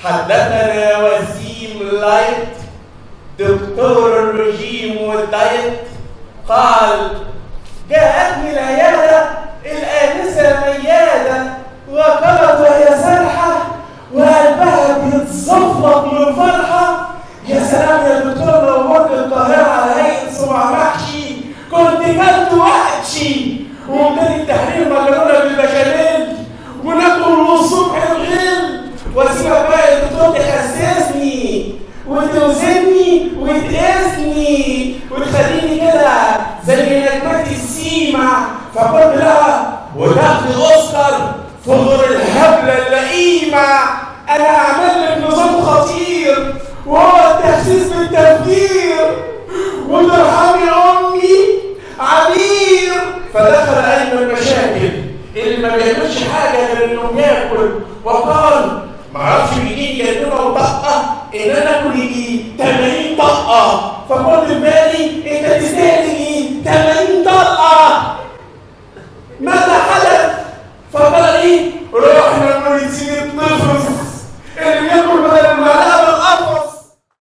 حدثنا وسيم لايت دكتور الرجيم والدايت قال: جاءتني العيادة الآنسة ميادة وقالت وهي سرحة وقلبها بيتصفق من فرحة: يا سلام يا دكتور، لو مرت القاهرة على هيئة صباع محشي كنت كلت وحشي، ومدير التحرير مكرونة بالبشاميل وناكل الصبح الغل، واسيبك بقى يا دكتور تحسسني وتوزني وتقيسني وتخليني كده زي نجمات السيما، فقلت لها وتاخد اوسكار في دور الهبله اللئيمه. انا هعمل لك نظام خطير وهو التخسيس بالتفكير، وترحمي امي عبير. فدخل علم المشاكل اللي ما بيعملش حاجه غير انه بياكل، وقال: معرفش بيجيلي جنبه وطقه ان انا اكل يجي 80 طقه. فقلت